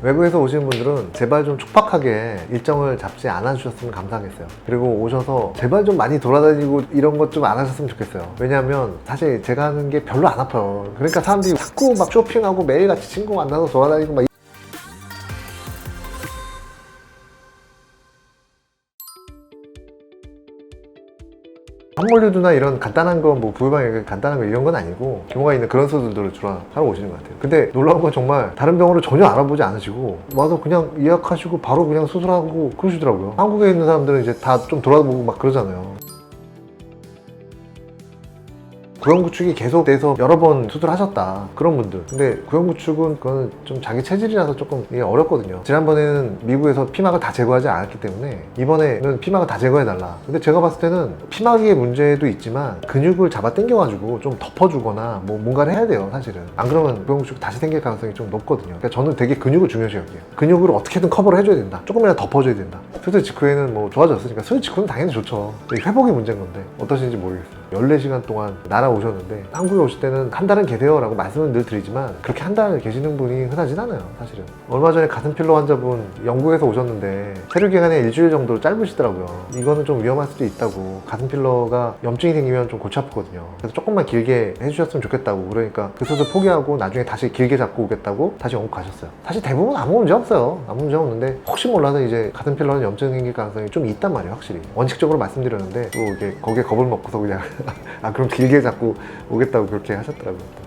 외부에서 오시는 분들은 제발 좀 촉박하게 일정을 잡지 않아 주셨으면 감사하겠어요. 그리고 오셔서 제발 좀 많이 돌아다니고 이런 것 좀 안 하셨으면 좋겠어요. 왜냐하면 사실 제가 하는 게 별로 안 아파요. 그러니까 사람들이 자꾸 막 쇼핑하고 매일같이 친구 만나서 돌아다니고 막 항몰리도나 이런 간단한 거, 뭐 부유방에 간단한 거 이런 건 아니고 규모가 있는 그런 수술들을 주로 하러 오시는 것 같아요. 근데 놀라운 건 정말 다른 병원을 전혀 알아보지 않으시고 와서 그냥 예약하시고 바로 그냥 수술하고 그러시더라고요. 한국에 있는 사람들은 이제 다 좀 돌아보고 막 그러잖아요. 구형구축이 계속돼서 여러 번 수술하셨다 그런 분들. 근데 구형구축은 그거는 좀 자기 체질이라서 조금 이게 어렵거든요. 지난번에는 미국에서 피막을 다 제거하지 않았기 때문에 이번에는 피막을 다 제거해달라. 근데 제가 봤을 때는 피막의 문제도 있지만 근육을 잡아 당겨가지고 좀 덮어주거나 뭐 뭔가를 해야 돼요 사실은. 안 그러면 구형구축 다시 생길 가능성이 좀 높거든요. 그러니까 저는 되게 근육을 중요시 여겨요. 근육을 어떻게든 커버를 해줘야 된다. 조금이라도 덮어줘야 된다. 수술 직후에는 뭐 좋아졌으니까 수술 직후는 당연히 좋죠. 회복이 문제인 건데 어떠신지 모르겠어요. 14시간 동안 날아오셨는데 한국에 오실 때는 한 달은 계세요 라고 말씀은 늘 드리지만 그렇게 한 달 계시는 분이 흔하진 않아요 사실은. 얼마 전에 가슴 필러 환자분 영국에서 오셨는데 체류 기간이 일주일 정도 짧으시더라고요. 이거는 좀 위험할 수도 있다고. 가슴 필러가 염증이 생기면 좀 골치 아프거든요. 그래서 조금만 길게 해주셨으면 좋겠다고. 그러니까 그 수술 포기하고 나중에 다시 길게 잡고 오겠다고 다시 영국 가셨어요. 사실 대부분 아무 문제 없어요. 아무 문제 없는데 혹시 몰라서 이제 가슴 필러는 염증 생길 가능성이 좀 있단 말이에요 확실히. 원칙적으로 말씀드렸는데 또 이게 거기에 겁을 먹고서 그냥 아 그럼 길게 잡고 오겠다고 그렇게 하셨더라고요.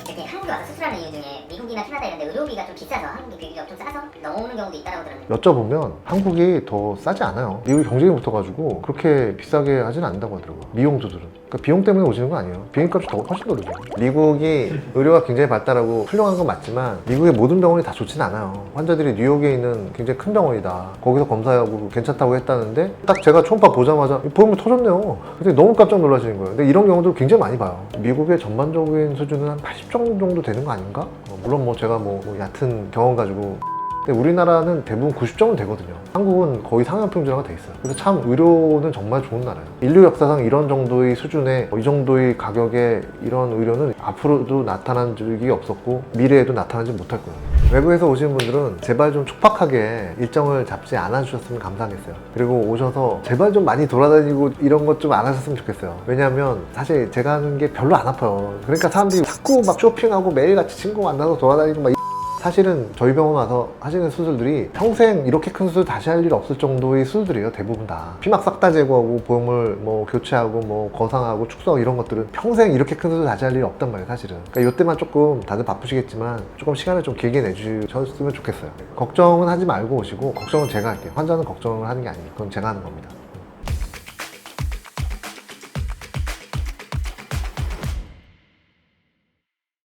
이렇게 한국에 와서 수술하는 이유 중에 미국이나 캐나다 이런 데 의료비가 좀 비싸서 한국이 비교적 좀 싸서 넘어오는 경우도 있다고 들었는데 여쭤보면 한국이 더 싸지 않아요. 미국이 경쟁이 붙어가지고 그렇게 비싸게 하지는 않는다고 하더라고요. 미용도들은. 그러니까 비용 때문에 오시는 거 아니에요. 비행값이 더 훨씬 오르죠. 미국이 의료가 굉장히 발달하고 훌륭한 건 맞지만 미국의 모든 병원이 다 좋진 않아요. 환자들이 뉴욕에 있는 굉장히 큰 병원이다. 거기서 검사하고 괜찮다고 했다는데 딱 제가 초음파 보자마자 보험이 터졌네요. 근데 너무 깜짝 놀라시는 거예요. 근데 이런 경우도 굉장히 많이 봐요. 미국의 전반적인 수준은 한 80 정도 되는 거 아닌가? 물론 뭐 제가 뭐 얕은 경험 가지고 근데 우리나라는 대부분 90점은 되거든요. 한국은 거의 상향 평준화가 돼 있어요. 그래서 참 의료는 정말 좋은 나라예요. 인류 역사상 이런 정도의 수준에 이 정도의 가격에 이런 의료는 앞으로도 나타난 적이 없었고 미래에도 나타나지 못할 거예요. 외부에서 오시는 분들은 제발 좀 촉박하게 일정을 잡지 않아 주셨으면 감사하겠어요. 그리고 오셔서 제발 좀 많이 돌아다니고 이런 것 좀 안 하셨으면 좋겠어요. 왜냐하면 사실 제가 하는 게 별로 안 아파요. 그러니까 사람들이 자꾸 막 쇼핑하고 매일같이 친구 만나서 돌아다니고 막 사실은 저희 병원 와서 하시는 수술들이 평생 이렇게 큰 수술 다시 할 일 없을 정도의 수술들이에요. 대부분 다 피막 싹 다 제거하고 보형물 뭐 교체하고 뭐 거상하고 축소하고 이런 것들은 평생 이렇게 큰 수술 다시 할 일이 없단 말이에요 사실은. 그러니까 이때만 조금 다들 바쁘시겠지만 조금 시간을 좀 길게 내주셨으면 좋겠어요. 걱정은 하지 말고 오시고 걱정은 제가 할게요. 환자는 걱정을 하는 게 아니에요. 그건 제가 하는 겁니다.